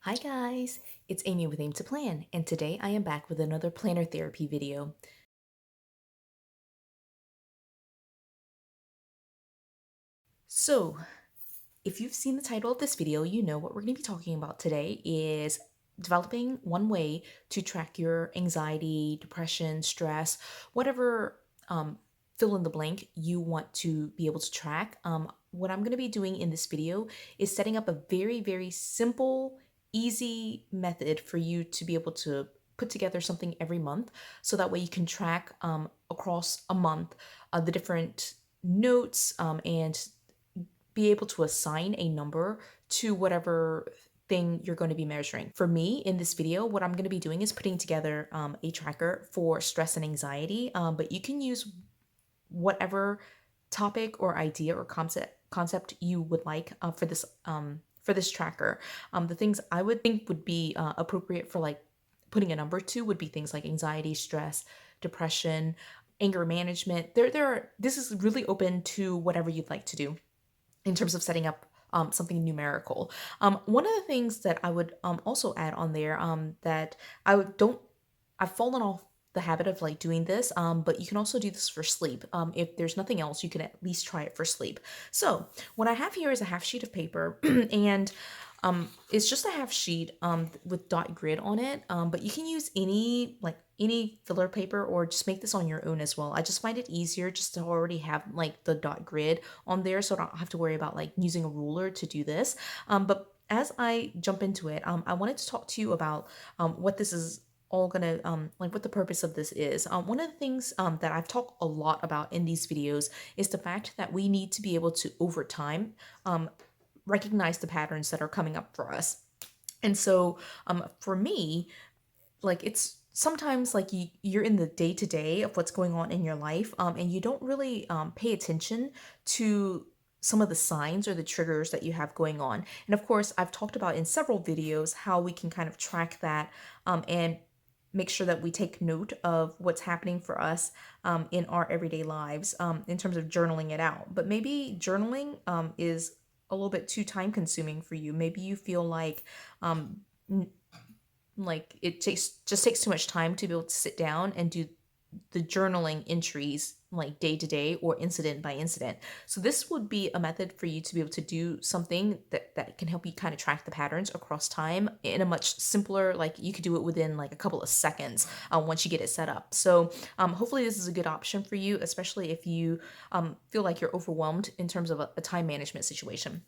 Hi guys, it's Amy with Aim to Plan, and today I am back with another planner therapy video. So, if you've seen the title of this video, you know what we're going to be talking about today is developing one way to track your anxiety, depression, stress, whatever fill in the blank you want to be able to track. What I'm going to be doing in this video is setting up a very simple, easy method for you to be able to put together something every month so that way you can track across a month the different notes and be able to assign a number to whatever thing you're going to be measuring. For me, in this video, what I'm going to be doing is putting together a tracker for stress and anxiety, but you can use whatever topic or idea or concept you would like for this tracker. The things I would think would be appropriate for like putting a number to would be things like anxiety, stress, depression, anger management. This is really open to whatever you'd like to do in terms of setting up something numerical. One of the things that I would also add on there that I would- don't, I've fallen off the habit of like doing this, but you can also do this for sleep. If there's nothing else, you can at least try it for sleep. So what I have here is a half sheet of paper, and it's just a half sheet with dot grid on it. But you can use any filler paper or just make this on your own as well. I just find it easier just to already have like the dot grid on there, so I don't have to worry about like using a ruler to do this. But as I jump into it, I wanted to talk to you about what this is all gonna like what the purpose of this is. One of the things that I've talked a lot about in these videos is the fact that we need to be able to over time recognize the patterns that are coming up for us. And so for me, like it's sometimes like you're in the day to day of what's going on in your life, and you don't really pay attention to some of the signs or the triggers that you have going on. And of course, I've talked about in several videos how we can kind of track that and make sure that we take note of what's happening for us in our everyday lives in terms of journaling it out. But maybe journaling is a little bit too time consuming for you. Maybe you feel um, like it takes too much time to be able to sit down and do the journaling entries like day to day or incident by incident. So this would be a method for you to be able to do something that can help you kind of track the patterns across time in a much simpler, like you could do it within like a couple of seconds once you get it set up. So hopefully this is a good option for you, especially if you feel like you're overwhelmed in terms of a time management situation.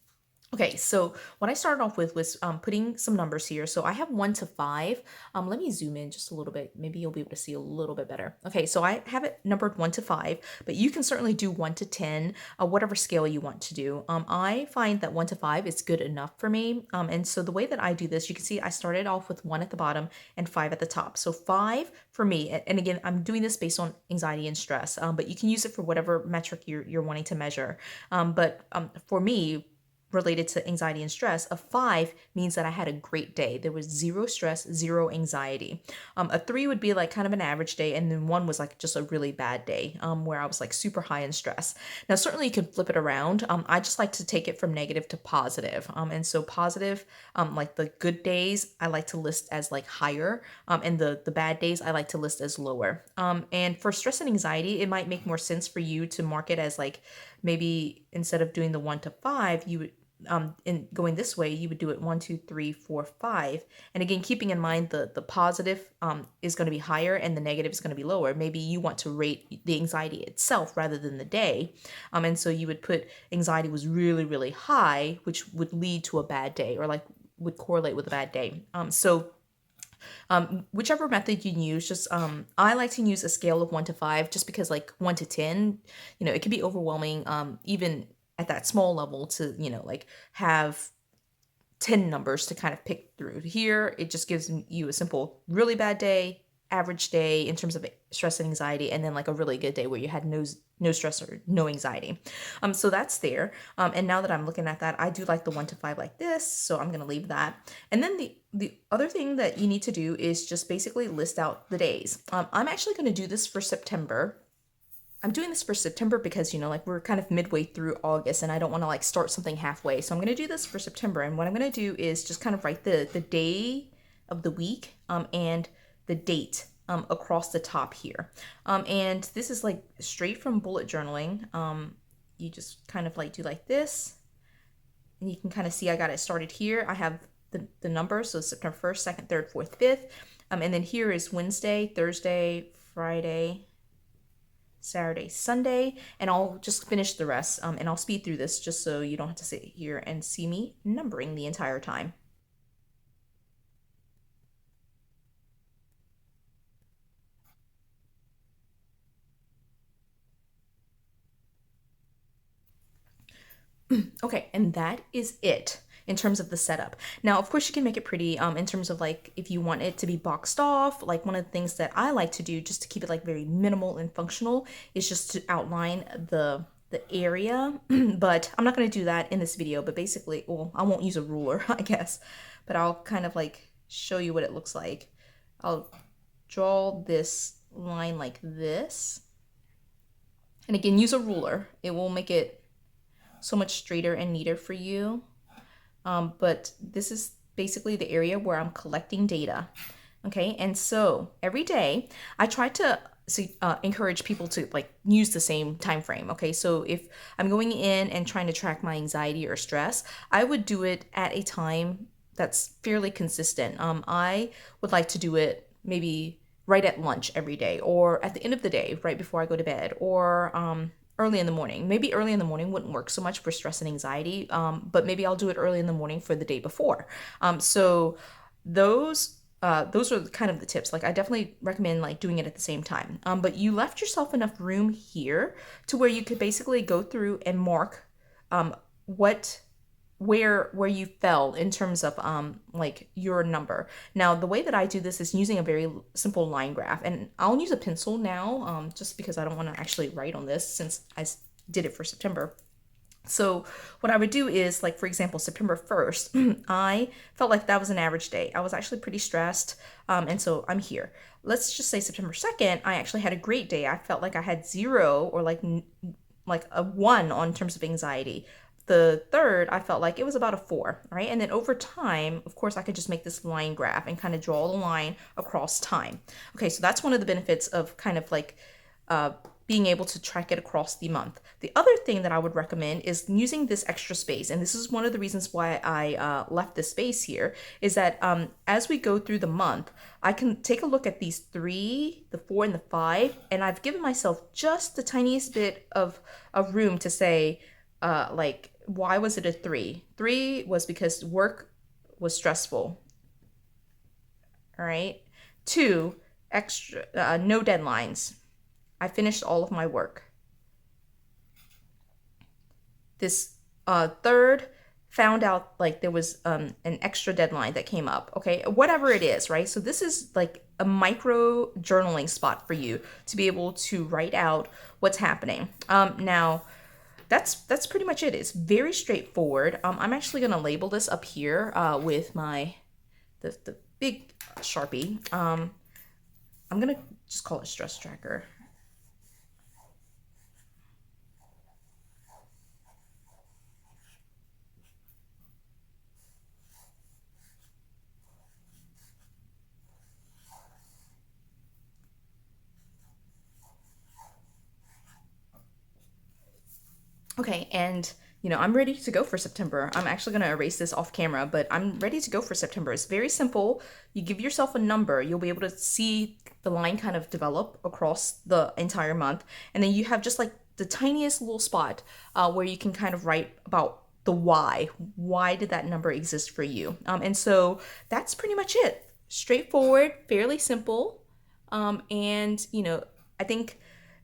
Okay, so what I started off with was putting some numbers here. So I have 1 to 5. Let me zoom in just a little bit. Maybe you'll be able to see a little bit better. Okay, so I have it numbered 1 to 5, but you can certainly do 1 to 10, whatever scale you want to do. I find that 1 to 5 is good enough for me. And so the way that I do this, you can see I started off with 1 at the bottom and 5 at the top. So 5 for me, and again, I'm doing this based on anxiety and stress, but you can use it for whatever metric you're wanting to measure. But for me, related to anxiety and stress, a 5 means that I had a great day. There was zero stress, zero anxiety. A 3 would be like kind of an average day, and then 1 was like just a really bad day where I was like super high in stress. Now, certainly you can flip it around. I just like to take it from negative to positive. And so positive, like the good days, I like to list as like higher, and the bad days I like to list as lower. And for stress and anxiety, it might make more sense for you to mark it as like maybe instead of doing the 1 to 5, you would in going this way, you would do it 1, 2, 3, 4, 5. And again, keeping in mind the positive is going to be higher and the negative is going to be lower. Maybe you want to rate the anxiety itself rather than the day. And so you would put anxiety was really high, which would lead to a bad day or like would correlate with a bad day. Whichever method you use, just I like to use a scale of 1 to 5 just because like 1 to 10, it can be overwhelming, even at that small level to, like have 10 numbers to kind of pick through. Here, it just gives you a simple, really bad day, average day in terms of stress and anxiety, and then like a really good day where you had no stress or no anxiety. So that's there. And now that I'm looking at that, I do like the 1 to 5 like this, so I'm gonna leave that. And then the other thing that you need to do is just basically list out the days. I'm actually gonna do this for September. I'm doing this for September because, like we're kind of midway through August and I don't want to like start something halfway. So I'm going to do this for September. And what I'm going to do is just kind of write the day of the week and the date across the top here. And this is like straight from bullet journaling. You just kind of like do like this. And you can kind of see I got it started here. I have the numbers, so September 1st, 2nd, 3rd, 4th, 5th. And then here is Wednesday, Thursday, Friday, Saturday, Sunday, and I'll just finish the rest and I'll speed through this just so you don't have to sit here and see me numbering the entire time. Okay, and that is it in terms of the setup. Now, of course, you can make it pretty in terms of like if you want it to be boxed off. Like one of the things that I like to do just to keep it like very minimal and functional is just to outline the area. But I'm not going to do that in this video. But basically, well, I won't use a ruler, I guess, but I'll kind of like show you what it looks like. I'll draw this line like this. And again, use a ruler. It will make it so much straighter and neater for you. But this is basically the area where I'm collecting data. Okay, and so every day I try to encourage people to like use the same time frame. Okay, so if I'm going in and trying to track my anxiety or stress, I would do it at a time that's fairly consistent. I would like to do it maybe right at lunch every day, or at the end of the day, right before I go to bed, or early in the morning. Maybe early in the morning wouldn't work so much for stress and anxiety, but maybe I'll do it early in the morning for the day before. So those are kind of the tips. Like I definitely recommend like doing it at the same time. But you left yourself enough room here to where you could basically go through and mark what where you fell in terms of like your number. Now the way that I do this is using a very simple line graph, and I'll use a pencil now just because I don't want to actually write on this since did it for September. So what I would do is, like, for example, September 1st, I felt like that was an average day. I was actually pretty stressed, and so I'm here. Let's just say September 2nd, I actually had a great day. I felt like I had zero or like a one on terms of anxiety. The third, I felt like it was about a four, right? And then over time, of course, I could just make this line graph and kind of draw the line across time. Okay, so that's one of the benefits of kind of like being able to track it across the month. The other thing that I would recommend is using this extra space. And this is one of the reasons why I left this space here, is that as we go through the month, I can take a look at these three, the four, and the five, and I've given myself just the tiniest bit of room to say, like, why was it a three? Three was because work was stressful. All right. Two, extra, no deadlines. I finished all of my work. This third, found out like there was an extra deadline that came up. Okay, whatever it is, right? So this is like a micro journaling spot for you to be able to write out what's happening. Now, that's pretty much it. It's very straightforward. I'm actually gonna label this up here with the big Sharpie. I'm gonna just call it stress tracker. Okay, and I'm ready to go for September. I'm actually going to erase this off camera, but I'm ready to go for September. It's very simple. You give yourself a number, you'll be able to see the line kind of develop across the entire month. And then you have just like the tiniest little spot where you can kind of write about the why. Why did that number exist for you? And so that's pretty much it. Straightforward, fairly simple. And, I think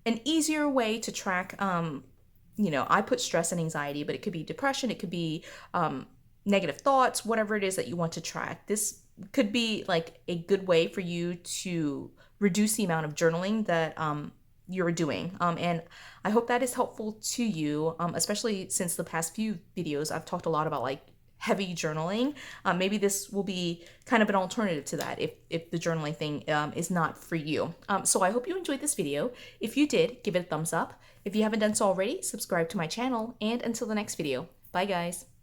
an easier way to track I put stress and anxiety, but it could be depression, it could be negative thoughts, whatever it is that you want to track. This could be like a good way for you to reduce the amount of journaling that you're doing. And I hope that is helpful to you, especially since the past few videos I've talked a lot about like heavy journaling, maybe this will be kind of an alternative to that if the journaling thing is not for you. So I hope you enjoyed this video. If you did, give it a thumbs up. If you haven't done so already, subscribe to my channel, and until the next video, bye guys.